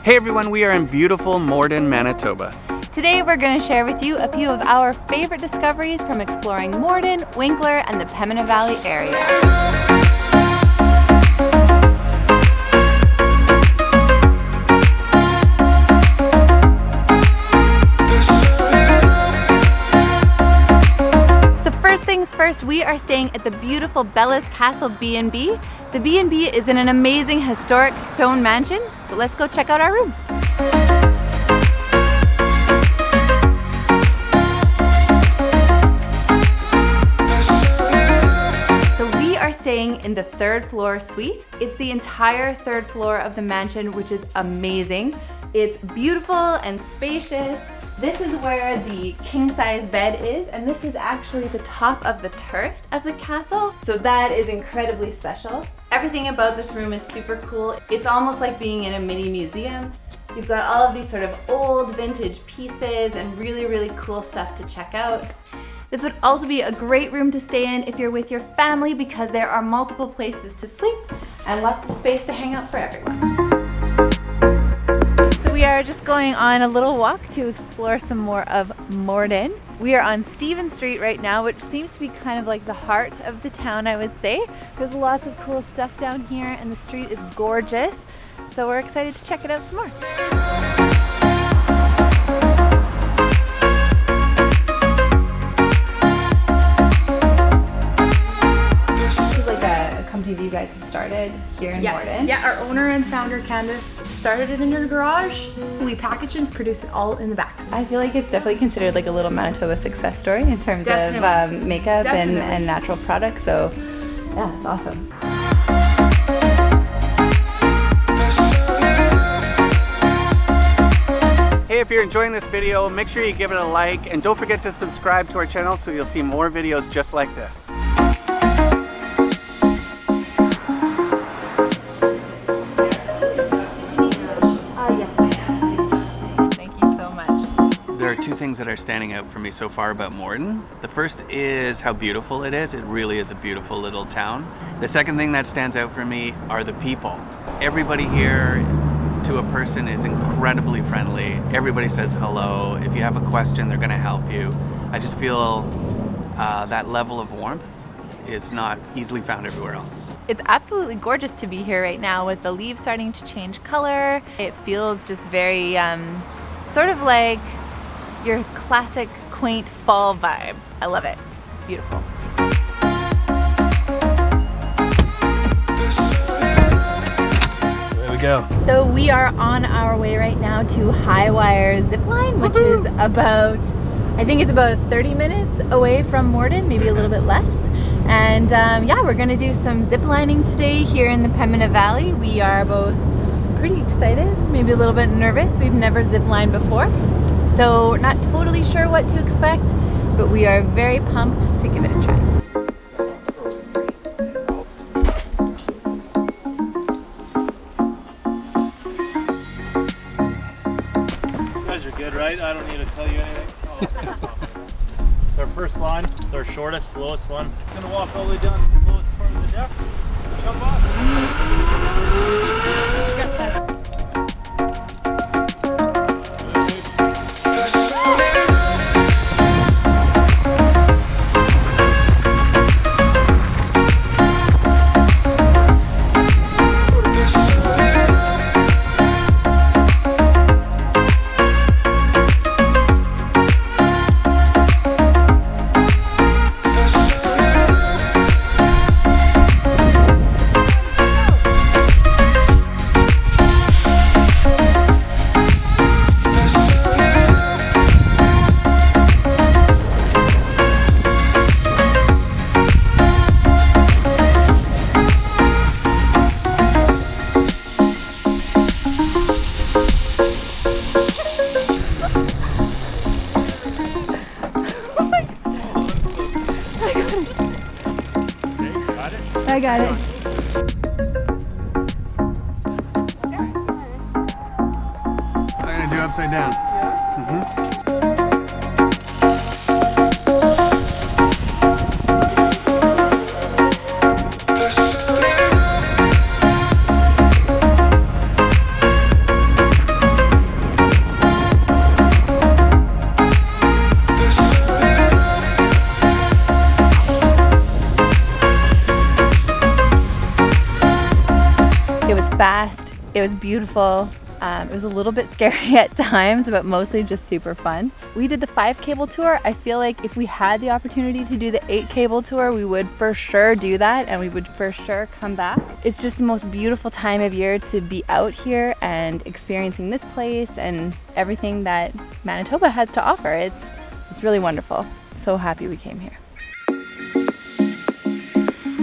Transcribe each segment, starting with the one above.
Hey everyone, we are in beautiful Morden, Manitoba. Today we're going to share with you a few of our favorite discoveries from exploring Morden, Winkler, and the Pembina Valley area. First, we are staying at the beautiful Bella's Castle B&B. The B&B is in an amazing historic stone mansion, so let's go check out our room. So we are staying in the third floor suite. It's the entire third floor of the mansion, which is amazing. It's beautiful and spacious. This is where the king-size bed is, and this is actually the top of the turret of the castle, so that is incredibly special. Everything about this room is super cool. It's almost like being in a mini museum. You've got all of these sort of old vintage pieces and really cool stuff to check out. This would also be a great room to stay in if you're with your family because there are multiple places to sleep and lots of space to hang out for everyone. We are just going on a little walk to explore some more of Morden. We are on Stephen Street right now, which seems to be kind of like the heart of the town, I would say. There's lots of cool stuff down here and the street is gorgeous. So we're excited to check it out some more. That you guys have started here in Morden. Yeah, our owner and founder Candace started it in her garage. We package and produce it all in the back. I feel like it's definitely considered like a little Manitoba success story in terms of makeup and natural products. So yeah, it's awesome. Hey, if you're enjoying this video, make sure you give it a like and don't forget to subscribe to our channel so you'll see more videos just like this. There are two things that are standing out for me so far about Morden. The first is how beautiful it is. It really is a beautiful little town. The second thing that stands out for me are the people. Everybody here to a person is incredibly friendly. Everybody says hello. If you have a question, they're gonna help you. I just feel that level of warmth is not easily found everywhere else. It's absolutely gorgeous to be here right now with the leaves starting to change color. It feels just very sort of like your classic quaint fall vibe. I love it. It's beautiful. There we go. So we are on our way right now to High Wire Zipline, which is about, I think it's about 30 minutes away from Morden, maybe a little bit less. And yeah, we're gonna do some zip lining today here in the Pembina Valley. We are both pretty excited, maybe a little bit nervous. We've never zip lined before. So not totally sure what to expect, but we are very pumped to give it a try. You guys are good, right? I don't need to tell you anything. It's our first line. It's our shortest, slowest one. I'm gonna walk all the way down to the lowest part of the deck. Jump off. I got it. I'm gonna do upside down. It was beautiful. It was a little bit scary at times, but mostly just super fun. We did the 5 cable tour. I feel like if we had the opportunity to do the 8 cable tour, we would for sure do that, and we would for sure come back. It's just the most beautiful time of year to be out here and experiencing this place and everything that Manitoba has to offer. It's really wonderful. So happy we came here.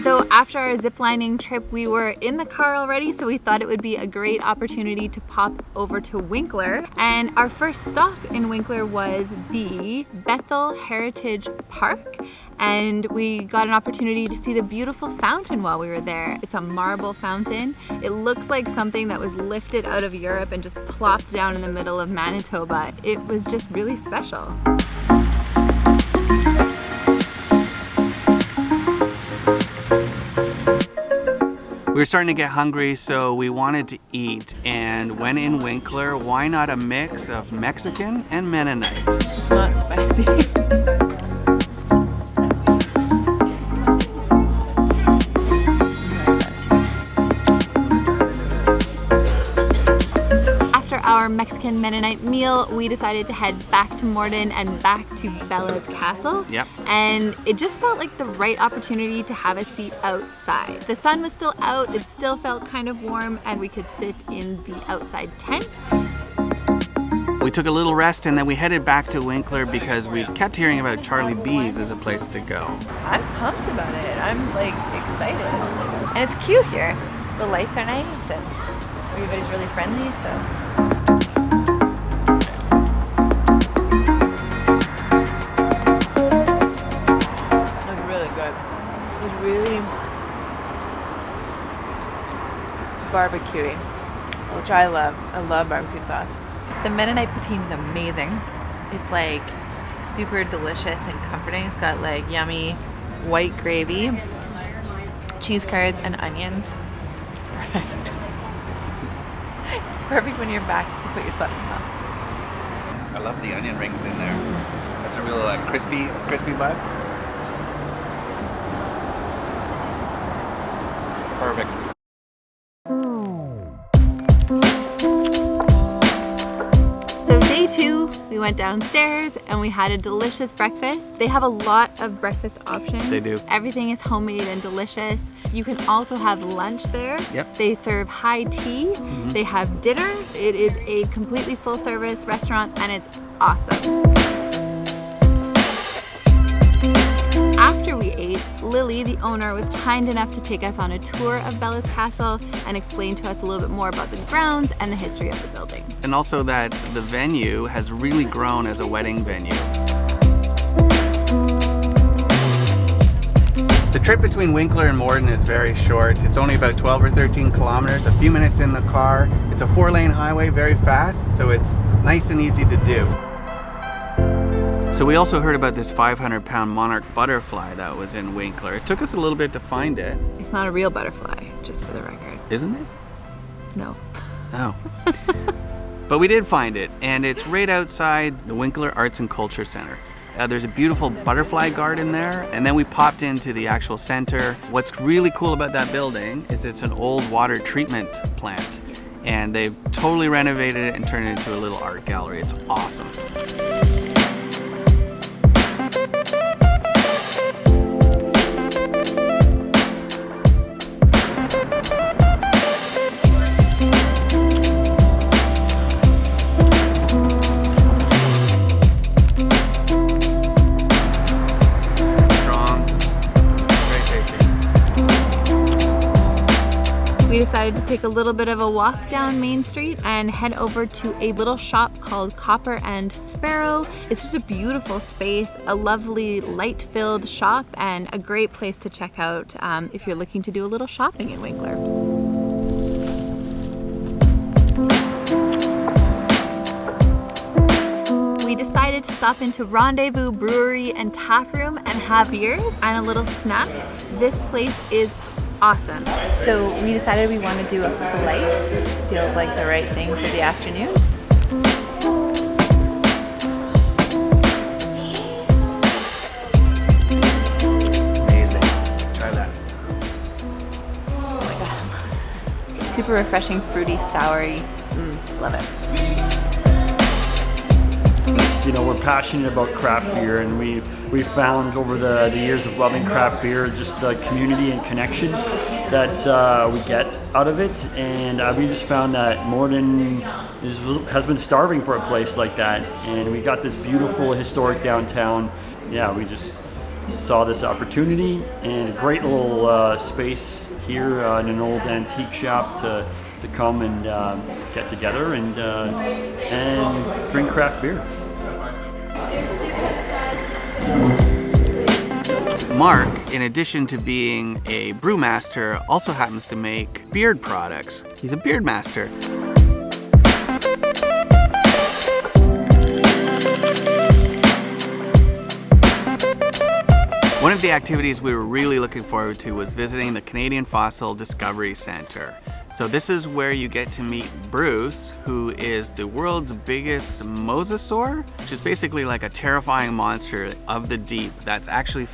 So after our ziplining trip, we were in the car already, so we thought it would be a great opportunity to pop over to Winkler. And our first stop in Winkler was the Bethel Heritage Park. And we got an opportunity to see the beautiful fountain while we were there. It's a marble fountain. It looks like something that was lifted out of Europe and just plopped down in the middle of Manitoba. It was just really special. We were starting to get hungry, so we wanted to eat. And when in Winkler, why not a mix of Mexican and Mennonite? It's not spicy. Our Mexican Mennonite meal, we decided to head back to Morden and back to Bella's castle. Yep. And it just felt like the right opportunity to have a seat outside. The sun was still out, it still felt kind of warm, and we could sit in the outside tent. We took a little rest and then we headed back to Winkler because we kept hearing about Charlie B's as a place to go. I'm pumped about it. I'm like excited. And it's cute here. The lights are nice and everybody's really friendly, so. Barbecuey, which I love. I love barbecue sauce. The Mennonite poutine is amazing. It's like super delicious and comforting. It's got like yummy white gravy, cheese curds, and onions. It's perfect. It's perfect when you're back to put your sweatpants on. I love the onion rings in there. That's a real crispy vibe. Perfect. We went downstairs and we had a delicious breakfast. They have a lot of breakfast options. They do. Everything is homemade and delicious. You can also have lunch there. Yep. They serve high tea. Mm-hmm. They have dinner. It is a completely full service restaurant and it's awesome. After we ate, Lily, the owner, was kind enough to take us on a tour of Bella's castle and explain to us a little bit more about the grounds and the history of the building. And also that the venue has really grown as a wedding venue. The trip between Winkler and Morden is very short. It's only about 12 or 13 kilometers, a few minutes in the car. It's a 4-lane highway, very fast, so it's nice and easy to do. So we also heard about this 500-pound monarch butterfly that was in Winkler. It took us a little bit to find it. It's not a real butterfly, just for the record. Isn't it? No. Oh. But we did find it, and it's right outside the Winkler Arts and Culture Center. There's a beautiful butterfly garden there, and then we popped into the actual center. What's really cool about that building is it's an old water treatment plant, and they've totally renovated it and turned it into a little art gallery. It's awesome. We decided to take a little bit of a walk down Main Street and head over to a little shop called Copper and Sparrow. It's just a beautiful space, a lovely light-filled shop, and a great place to check out if you're looking to do a little shopping in Winkler. We decided to stop into Rendezvous Brewery and Tap Room and have beers and a little snack. This place is awesome. So we decided we want to do a flight. Feels like the right thing for the afternoon. Amazing. Try that. Oh my god. super refreshing, fruity, soury. Love it. You know, we're passionate about craft beer, and we found over the years of loving craft beer just the community and connection that we get out of it, and we just found that Morden has been starving for a place like that, and we got this beautiful historic downtown. Yeah, we just saw this opportunity and a great little space here in an old antique shop to come and get together and drink craft beer. Mark, in addition to being a brewmaster, also happens to make beard products. He's a beard master. One of the activities we were really looking forward to was visiting the Canadian Fossil Discovery Centre. So this is where you get to meet Bruce, who is the world's biggest mosasaur, which is basically like a terrifying monster of the deep that's actually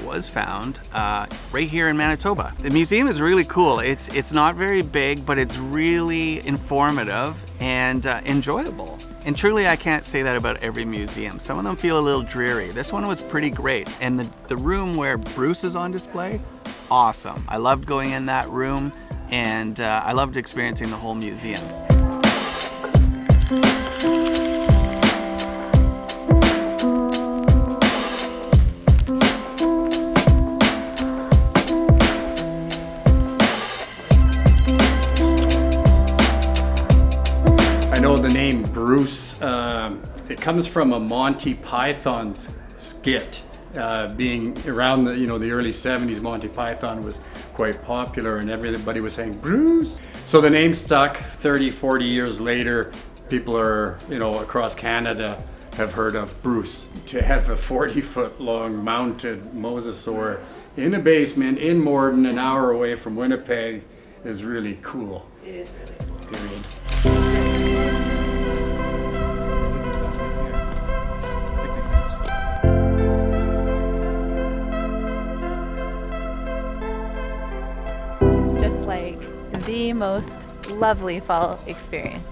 was found right here in Manitoba. The museum is really cool. It's not very big, but it's really informative and enjoyable. And truly, I can't say that about every museum. Some of them feel a little dreary. This one was pretty great. And the room where Bruce is on display, awesome. I loved going in that room, and I loved experiencing the whole museum. I know the name Bruce, it comes from a Monty Python skit. Being around the early 70s, Monty Python was quite popular and everybody was saying Bruce. So the name stuck. 30, 40 years later, people are, across Canada have heard of Bruce. To have a 40-foot long mounted mosasaur in a basement in Morden, an hour away from Winnipeg, is really cool. It is really cool. Period. It's just like the most lovely fall experience.